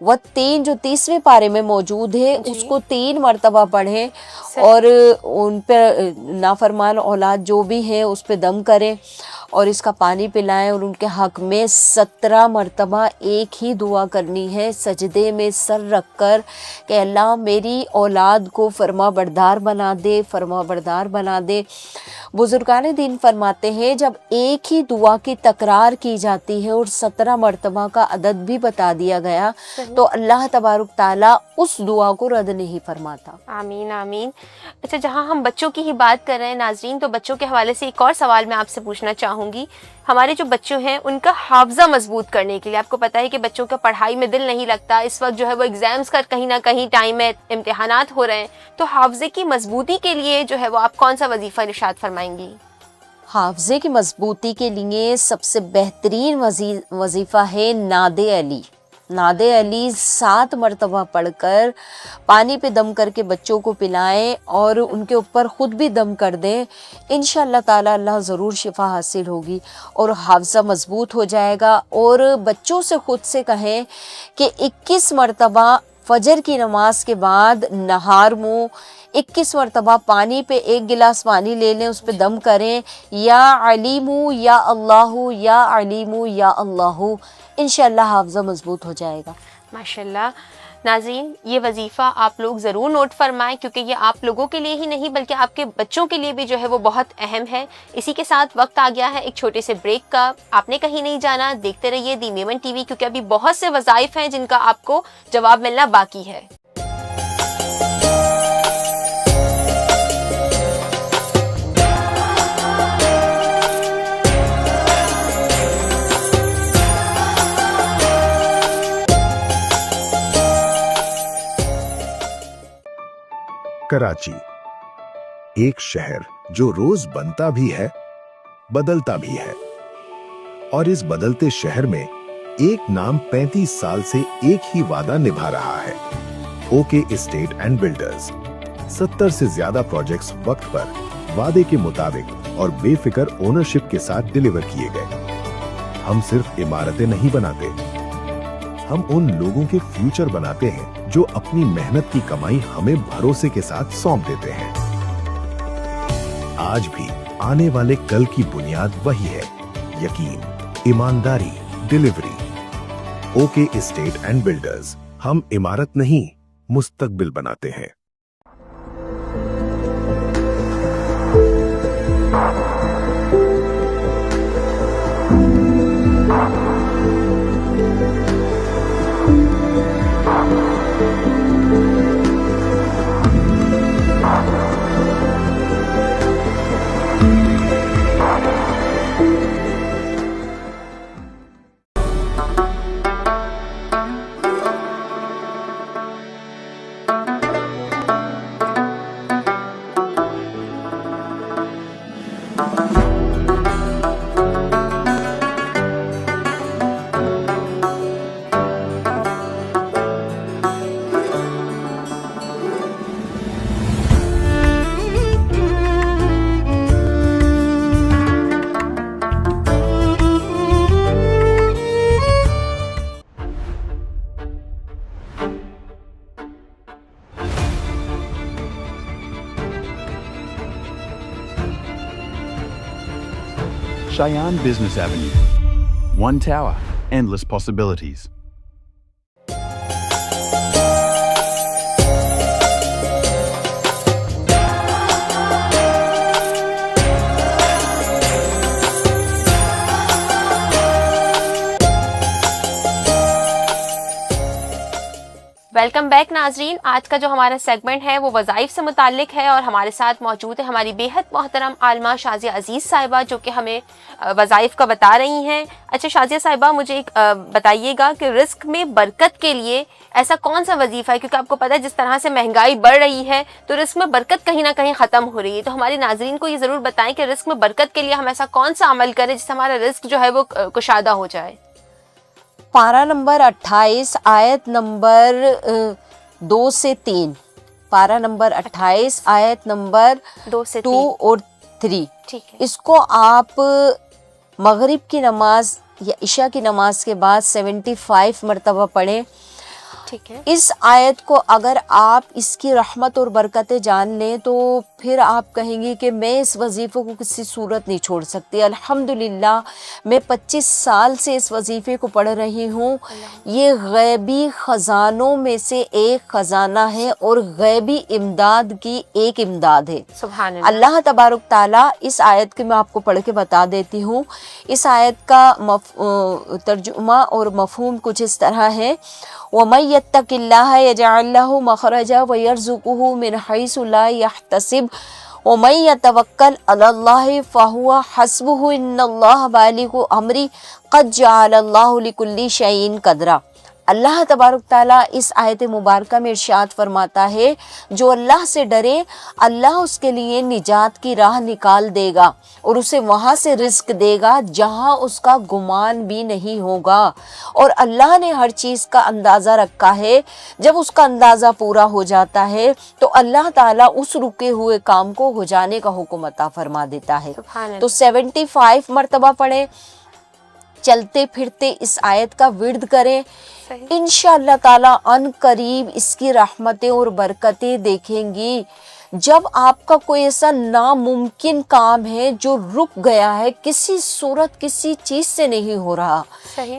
والتین جو 30ویں پارے میں موجود ہے اس کو 3 مرتبہ پڑھیں اور ان پہ نافرمان اولاد جو بھی ہیں اس پہ دم کریں اور اس کا پانی پلائیں اور ان کے حق میں 17 مرتبہ ایک ہی دعا کرنی ہے سجدے میں سر رکھ کر کہ اللہ میری اولاد کو فرما بردار بنا دے، فرما بردار بنا دے۔ بزرگان دین فرماتے ہیں جب ایک ہی دعا کی تکرار کی جاتی ہے اور 17 مرتبہ کا عدد بھی بتا دیا گیا تو اللہ تبارک تعالیٰ اس دعا کو رد نہیں فرماتا۔ آمین آمین۔ اچھا، جہاں ہم بچوں کی ہی بات کر رہے ہیں ناظرین، تو بچوں کے حوالے سے ایک اور سوال میں آپ سے پوچھنا چاہوں گی۔ ہمارے جو بچے ہیں ان کا حافظہ مضبوط کرنے کے لیے، آپ کو پتہ ہے کہ بچوں کا پڑھائی میں دل نہیں لگتا، اس وقت جو ہے وہ ایگزامز کا کہیں نہ کہیں ٹائم ہے، امتحانات ہو رہے ہیں، تو حافظے کی مضبوطی کے لیے جو ہے وہ آپ کون سا وظیفہ ارشاد فرمائیں گی؟ حافظے کی مضبوطی کے لیے سب سے بہترین وظیفہ ہے ناد علی۔ ناد علی 7 مرتبہ پڑھ کر پانی پہ دم کر کے بچوں کو پلائیں اور ان کے اوپر خود بھی دم کر دیں، انشاءاللہ تعالی اللہ ضرور شفا حاصل ہوگی اور حافظہ مضبوط ہو جائے گا۔ اور بچوں سے خود سے کہیں کہ 21 مرتبہ فجر کی نماز کے بعد نہار منہ 21 مرتبہ پانی پہ 1 گلاس پانی لے لیں، اس پہ دم کریں، یا علیم یا اللہ یا علیم یا اللہ، انشاءاللہ حافظہ مضبوط ہو جائے گا۔ ماشاءاللہ۔ ناظرین، یہ وظیفہ آپ لوگ ضرور نوٹ فرمائیں کیونکہ یہ آپ لوگوں کے لیے ہی نہیں بلکہ آپ کے بچوں کے لیے بھی جو ہے وہ بہت اہم ہے۔ اسی کے ساتھ وقت آ گیا ہے ایک چھوٹے سے بریک کا، آپ نے کہیں نہیں جانا، دیکھتے رہیے دی میمن ٹی وی کیونکہ ابھی بہت سے وظائف ہیں جن کا آپ کو جواب ملنا باقی ہے۔ کراچی ایک شہر جو روز بنتا بھی ہے بدلتا بھی ہے، اور اس بدلتے شہر میں ایک نام 35 سال سے ایک ہی وعدہ نبھا رہا ہے، او کے اسٹیٹ اینڈ بلڈرز۔ 70 سے زیادہ پروجیکٹس وقت پر وعدے کے مطابق اور بے فکر اونرشپ کے ساتھ ڈیلیور کیے گئے۔ ہم صرف عمارتیں نہیں بناتے، ہم ان لوگوں کے فیوچر بناتے ہیں جو اپنی محنت کی کمائی ہمیں بھروسے کے ساتھ سونپ دیتے ہیں۔ آج بھی آنے والے کل کی بنیاد وہی ہے، یقین، ایمانداری، ڈیلیوری۔ او کے اسٹیٹ اینڈ بلڈرز، ہم عمارت نہیں مستقبل بناتے ہیں۔ Cheyenne Business Avenue. One tower, endless possibilities. Welcome back ناظرین، آج کا جو ہمارا سیگمنٹ ہے وہ وظائف سے متعلق ہے اور ہمارے ساتھ موجود ہے ہماری بے حد محترم عالمہ شازیہ عزیز صاحبہ جو کہ ہمیں وظائف کا بتا رہی ہیں۔ اچھا شازیہ صاحبہ، مجھے ایک بتائیے گا کہ رزق میں برکت کے لیے ایسا کون سا وظیفہ ہے، کیونکہ آپ کو پتہ ہے جس طرح سے مہنگائی بڑھ رہی ہے تو رزق میں برکت کہیں نہ کہیں ختم ہو رہی ہے، تو ہمارے ناظرین کو یہ ضرور بتائیں کہ رزق میں برکت کے لیے ہم ایسا کون سا عمل کریں جس سے ہمارا رزق جو ہے وہ کشادہ ہو جائے۔ پارہ نمبر 28 آیت نمبر 2 سے 3، پارہ نمبر 28 آیت نمبر 2 سے 2 اور 3، ٹھیک ہے، اس کو آپ مغرب کی نماز یا عشاء کی نماز کے بعد 75 مرتبہ پڑھیں۔ ٹھیک ہے. اس آیت کو اگر آپ اس کی رحمت اور برکتیں جان لیں تو پھر آپ کہیں گے کہ میں اس وظیفے کو کسی صورت نہیں چھوڑ سکتی. الحمدللہ میں 25 سال سے اس وظیفے کو پڑھ رہی ہوں. یہ غیبی خزانوں میں سے ایک خزانہ ہے اور غیبی امداد کی ایک امداد ہے. سبحان اللہ. اللہ تبارک تعالیٰ اس آیت کے میں آپ کو پڑھ کے بتا دیتی ہوں. اس آیت کا ترجمہ اور مفہوم کچھ اس طرح ہے: وَمَن يَتَّقِ اللَّهَ يَجْعَل لَّهُ مَخْرَجًا وَيَرْزُقْهُ مِنْ حَيْثُ لَا يَحْتَسِبُ وَمَن يَتَوَكَّلْ عَلَى اللَّهِ فَهُوَ حَسْبُهُ إِنَّ اللَّهَ بَالِغُ أَمْرِهِ قَدْ جَعَلَ اللَّهُ لِكُلِّ شَيْءٍ قَدْرًا. اللہ تبارک تعالیٰ اس آیت مبارکہ میں ارشاد فرماتا ہے جو اللہ سے ڈرے اللہ اس کے لیے نجات کی راہ نکال دے گا اور اسے وہاں سے رزق دے گا جہاں اس کا گمان بھی نہیں ہوگا. اور اللہ نے ہر چیز کا اندازہ رکھا ہے. جب اس کا اندازہ پورا ہو جاتا ہے تو اللہ تعالیٰ اس رکے ہوئے کام کو ہو جانے کا حکم عطا فرما دیتا ہے. تو 75 مرتبہ پڑھیں، چلتے پھرتے اس آیت کا ورد کریں. انشاءاللہ تعالیٰ ان قریب اس کی رحمتیں اور برکتیں دیکھیں گی. جب آپ کا کوئی ایسا ناممکن کام ہے جو رک گیا ہے، کسی صورت کسی چیز سے نہیں ہو رہا،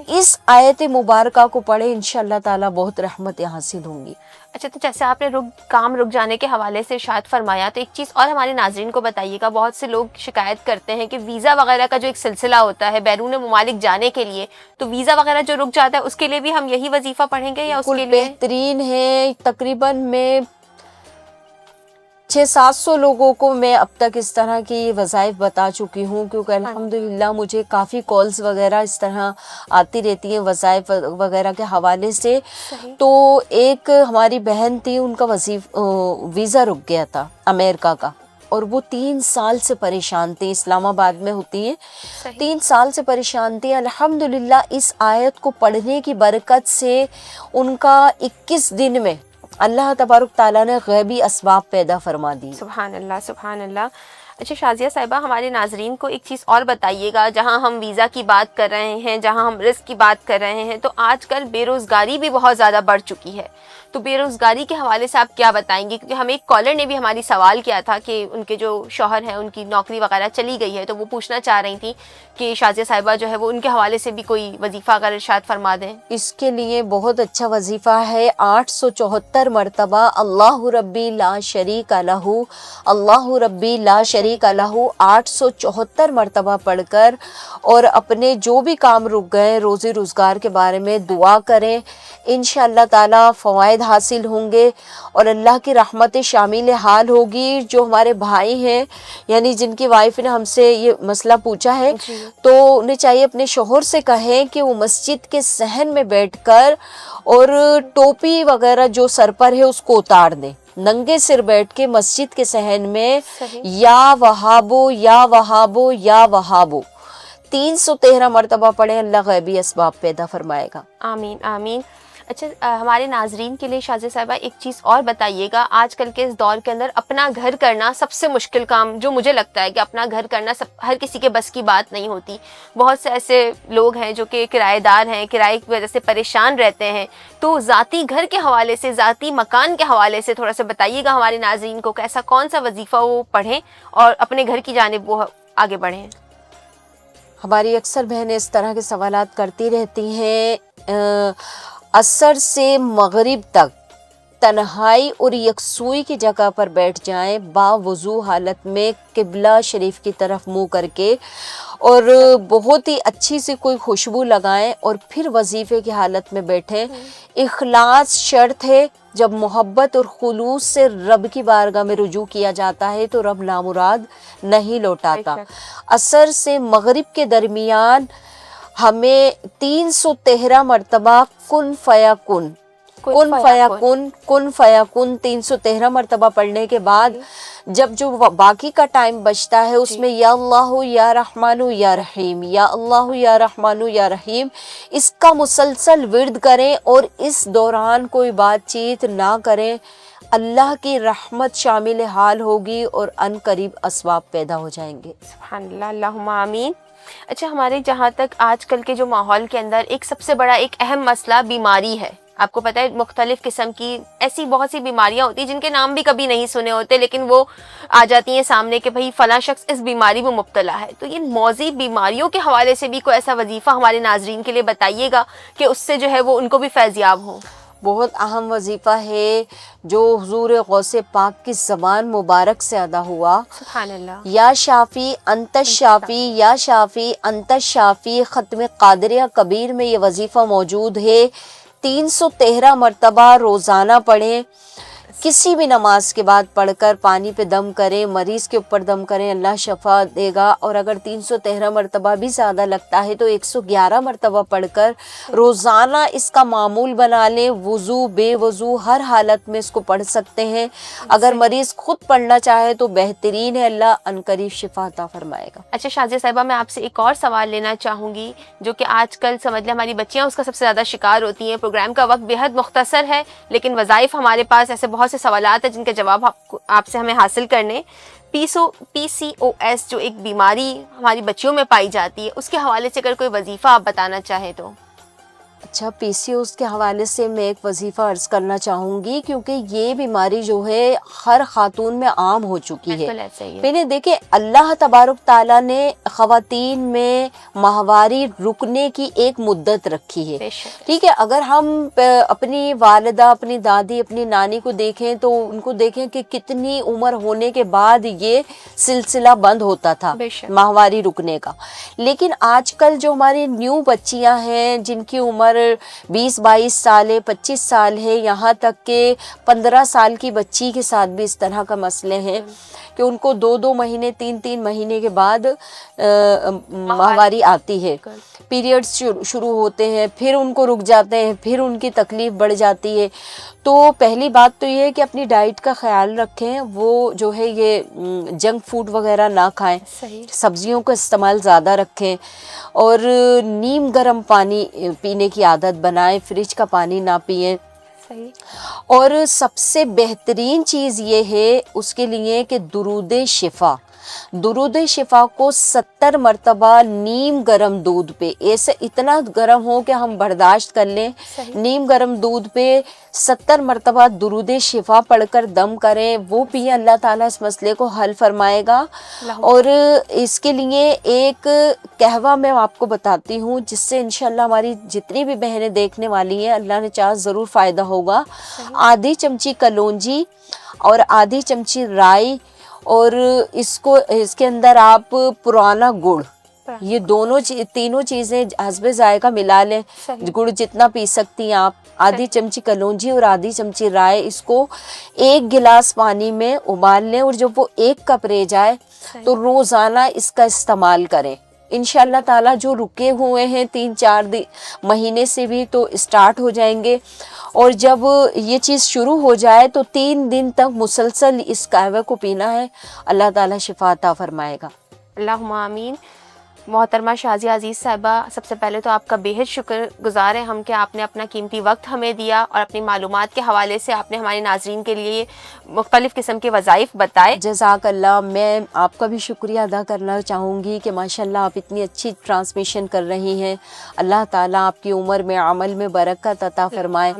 اس آیت مبارکہ کو پڑھے، انشاءاللہ تعالیٰ بہت رحمتیں حاصل ہوں گی. اچھا، تو جیسے آپ نے کام رک جانے کے حوالے سے ارشاد فرمایا، تو ایک چیز اور ہمارے ناظرین کو بتائیے گا. بہت سے لوگ شکایت کرتے ہیں کہ ویزا وغیرہ کا جو ایک سلسلہ ہوتا ہے بیرون ممالک جانے کے لیے، تو ویزا وغیرہ جو رک جاتا ہے اس کے لیے بھی ہم یہی وظیفہ پڑھیں گے یا اس کے لیے؟ بہترین ہے. تقریباً میں 600-700 لوگوں کو میں اب تک اس طرح کی وظائف بتا چکی ہوں، کیونکہ الحمدللہ مجھے کافی کالز وغیرہ اس طرح آتی رہتی ہیں وظائف وغیرہ کے حوالے سے. تو ایک ہماری بہن تھی، ان کا ویزا رک گیا تھا امریکہ کا، اور وہ 3 سال سے پریشان تھی. اسلام آباد میں ہوتی ہیں. 3 سال سے پریشان تھی. الحمدللہ اس آیت کو پڑھنے کی برکت سے ان کا 21 دن میں اللہ تبارک تعالیٰ نے غیبی اسباب پیدا فرما دی. سبحان اللہ، سبحان اللہ. اچھا شازیہ صاحبہ، ہمارے ناظرین کو ایک چیز اور بتائیے گا. جہاں ہم ویزا کی بات کر رہے ہیں، جہاں ہم رزق کی بات کر رہے ہیں، تو آج کل بے روزگاری بھی بہت زیادہ بڑھ چکی ہے. تو بے روزگاری کے حوالے سے آپ کیا بتائیں گے؟ کیونکہ ہمیں ایک کالر نے بھی ہماری سوال کیا تھا کہ ان کے جو شوہر ہیں ان کی نوکری وغیرہ چلی گئی ہے، تو وہ پوچھنا چاہ رہی تھیں کہ شازیہ صاحبہ جو ہے وہ ان کے حوالے سے بھی کوئی وظیفہ اگر ارشاد فرما دیں. اس کے لیے بہت اچھا وظیفہ ہے. 874 مرتبہ اللہ ربی لا شریک لہ، اللہ ربی لا شریک لہ 874 مرتبہ پڑھ کر اور اپنے جو بھی کام رک گئے روزی روزگار کے بارے میں دعا کریں. انشاءاللہ تعالیٰ فوائد حاصل ہوں گے اور اللہ کی رحمت شامل حال ہوگی. جو ہمارے بھائی ہیں، یعنی جن کی وائف نے ہم سے یہ مسئلہ پوچھا ہے، تو انہیں چاہیے اپنے شوہر سے کہیں کہ وہ مسجد کے صحن میں بیٹھ کر اور ٹوپی وغیرہ جو سر پر ہے اس کو اتار دیں. ننگے سر بیٹھ کے مسجد کے صحن میں یا وہابو یا وہابو یا وہابو 313 مرتبہ پڑھیں. اللہ غیبی اسباب پیدا فرمائے گا. آمین آمین. اچھا، ہمارے ناظرین کے لیے شازیہ صاحبہ ایک چیز اور بتائیے گا. آج کل کے اس دور کے اندر اپنا گھر کرنا سب سے مشکل کام جو مجھے لگتا ہے کہ اپنا گھر کرنا ہر کسی کے بس کی بات نہیں ہوتی. بہت سے ایسے لوگ ہیں جو کہ کرایہ دار ہیں، کرائے کی وجہ سے پریشان رہتے ہیں. تو ذاتی گھر کے حوالے سے، ذاتی مکان کے حوالے سے تھوڑا سا بتائیے گا ہمارے ناظرین کو کہ ایسا کون سا وظیفہ وہ پڑھیں اور اپنے گھر کی جانب وہ آگے بڑھیں. ہماری اکثر بہنیں اس طرح کے سوالات کرتی رہتی ہیں. عصر سے مغرب تک تنہائی اور یکسوئی کی جگہ پر بیٹھ جائیں باوضو حالت میں قبلہ شریف کی طرف منہ کر کے، اور بہت ہی اچھی سی کوئی خوشبو لگائیں اور پھر وظیفے کی حالت میں بیٹھیں. اخلاص شرط ہے. جب محبت اور خلوص سے رب کی بارگاہ میں رجوع کیا جاتا ہے تو رب نامراد نہیں لوٹاتا. عصر سے مغرب کے درمیان ہمیں 313 مرتبہ کن فیکن کن فیکن کن فیکن 313 مرتبہ پڑھنے کے بعد جب جو باقی کا ٹائم بچتا ہے اس میں یا اللہ یا رحمان یا رحیم، یا اللہ یا رحمان یا رحیم، اس کا مسلسل ورد کریں اور اس دوران کوئی بات چیت نہ کریں. اللہ کی رحمت شامل حال ہوگی اور ان قریب اسباب پیدا ہو جائیں گے. سبحان اللہ، اللہم آمین. اچھا، ہمارے جہاں تک آج کل کے جو ماحول کے اندر ایک سب سے بڑا ایک اہم مسئلہ بیماری ہے. آپ کو پتہ ہے مختلف قسم کی ایسی بہت سی بیماریاں ہوتی ہیں جن کے نام بھی کبھی نہیں سنے ہوتے، لیکن وہ آ جاتی ہیں سامنے کہ بھئی فلاں شخص اس بیماری میں مبتلا ہے. تو یہ موذی بیماریوں کے حوالے سے بھی کوئی ایسا وظیفہ ہمارے ناظرین کے لیے بتائیے گا کہ اس سے جو ہے وہ ان کو بھی فیضیاب ہوں. بہت اہم وظیفہ ہے جو حضور غوث پاک کی زبان مبارک سے ادا ہوا. سبحان اللہ. یا شافی انت شافی، یا شافی انت شافی. ختم قادریہ کبیر میں یہ وظیفہ موجود ہے. 313 مرتبہ روزانہ پڑھیں. کسی بھی نماز کے بعد پڑھ کر پانی پہ دم کریں، مریض کے اوپر دم کریں، اللہ شفا دے گا. اور اگر 313 مرتبہ بھی زیادہ لگتا ہے تو 111 مرتبہ پڑھ کر روزانہ اس کا معمول بنا لیں. وضو بے وضو ہر حالت میں اس کو پڑھ سکتے ہیں. اگر مریض خود پڑھنا چاہے تو بہترین ہے، اللہ عنقریب شفا عطا فرمائے گا. اچھا شازیہ صاحبہ، میں آپ سے ایک اور سوال لینا چاہوں گی جو کہ آج کل سمجھ لیں ہماری بچیاں اس کا سب سے زیادہ شکار ہوتی ہیں. پروگرام کا وقت بے حد مختصر ہے لیکن وظائف ہمارے پاس ایسے بہت سے سوالات ہیں جن کے جواب آپ سے ہمیں حاصل کرنے. پی سی او ایس جو ایک بیماری ہماری بچیوں میں پائی جاتی ہے، اس کے حوالے سے اگر کوئی وظیفہ آپ بتانا چاہیں تو. اچھا، پی سی اوز کے حوالے سے میں ایک وظیفہ عرض کرنا چاہوں گی کیونکہ یہ بیماری جو ہے ہر خاتون میں عام ہو چکی ہے. بالکل ایسا ہی ہے. میں نے دیکھے اللہ تبارک تعالیٰ نے خواتین میں ماہواری رکنے کی ایک مدت رکھی ہے. ٹھیک ہے، اگر ہم اپنی والدہ، اپنی دادی، اپنی نانی کو دیکھیں تو ان کو دیکھیں کہ کتنی عمر ہونے کے بعد یہ سلسلہ بند ہوتا تھا ماہواری رکنے کا. لیکن آج کل جو ہماری نیو بچیاں ہیں جن کی عمر 20-22 سال ہے، 25 سال ہے، یہاں تک کہ 15 سال کی بچی کے ساتھ بھی اس طرح کا مسئلے ہیں کہ ان کو 2 مہینے 3 مہینے کے بعد ماہواری آتی ہے. پیریڈز شروع ہوتے ہیں، پھر ان کو رک جاتے ہیں، پھر ان کی تکلیف بڑھ جاتی ہے. تو پہلی بات تو یہ ہے کہ اپنی ڈائٹ کا خیال رکھیں. وہ جو ہے یہ جنک فوڈ وغیرہ نہ کھائیں، سبزیوں کا استعمال زیادہ رکھیں اور نیم گرم پانی پینے کی عادت بنائیں، فریج کا پانی نہ پئیں. اور سب سے بہترین چیز یہ ہے اس کے لیے کہ درود شفا کو 70 مرتبہ نیم گرم دودھ پہ، ایسے اتنا گرم ہو کہ ہم برداشت کر لیں، نیم گرم دودھ پہ 70 مرتبہ درود شفا پڑھ کر دم کریں، وہ پئیں. اللہ تعالیٰ اس مسئلے کو حل فرمائے گا. اور اس کے لیے ایک قہوہ میں آپ کو بتاتی ہوں جس سے انشاءاللہ ہماری جتنی بھی بہنیں دیکھنے والی ہیں اللہ نے چاہا ضرور فائدہ ہوگا. آدھی چمچی کلونجی اور آدھی چمچی رائی اور اس کے اندر آپ پرانا گڑ، یہ تینوں چیزیں حسب ذائقہ ملا لیں. گڑ جتنا پی سکتی ہیں آپ، آدھی چمچی کلونجی اور آدھی چمچی رائے، اس کو 1 گلاس پانی میں ابال لیں اور جب وہ 1 کپ رہ جائے تو روزانہ اس کا استعمال کریں. انشاءاللہ تعالیٰ جو رکے ہوئے ہیں 3-4 مہینے سے بھی تو اسٹارٹ ہو جائیں گے. اور جب یہ چیز شروع ہو جائے تو 3 دن تک مسلسل اس قہوے کو پینا ہے. اللہ تعالیٰ شفا عطا فرمائے گا. اللہم آمین. محترمہ شازیہ عزیز صاحبہ، سب سے پہلے تو آپ کا بے حد شکر گزار ہیں ہم کہ آپ نے اپنا قیمتی وقت ہمیں دیا اور اپنی معلومات کے حوالے سے آپ نے ہمارے ناظرین کے لیے مختلف قسم کے وظائف بتائے. جزاک اللہ. میں آپ کا بھی شکریہ ادا کرنا چاہوں گی کہ ماشاءاللہ آپ اتنی اچھی ٹرانسمیشن کر رہی ہیں. اللہ تعالیٰ آپ کی عمر میں عمل میں برکت عطا فرمائے.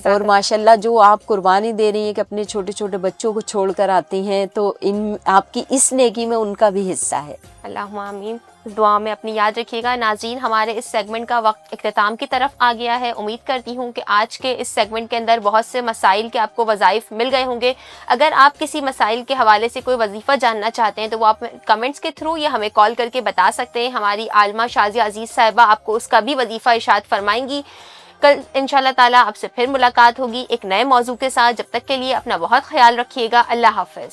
اور ماشاءاللہ جو آپ قربانی دے رہی ہیں کہ اپنے چھوٹے چھوٹے بچوں کو چھوڑ کر آتی ہیں تو آپ کی اس نیکی میں ان کا بھی حصہ ہے. اللہم آمین. دعا میں اپنی یاد رکھیے گا. ناظرین، ہمارے اس سیگمنٹ کا وقت اختتام کی طرف آ گیا ہے. امید کرتی ہوں کہ آج کے اس سیگمنٹ کے اندر بہت سے مسائل کے آپ کو وظائف مل گئے ہوں گے. اگر آپ کسی مسائل کے حوالے سے کوئی وظیفہ جاننا چاہتے ہیں تو وہ آپ کمنٹس کے تھرو یا ہمیں کال کر کے بتا سکتے ہیں. ہماری عالمہ شازیہ عزیز صاحبہ آپ کو اس کا بھی وظیفہ ارشاد فرمائیں گی. کل انشاءاللہ تعالیٰ آپ سے پھر ملاقات ہوگی ایک نئے موضوع کے ساتھ. جب تک کے لیے اپنا بہت خیال رکھیے گا. اللہ حافظ.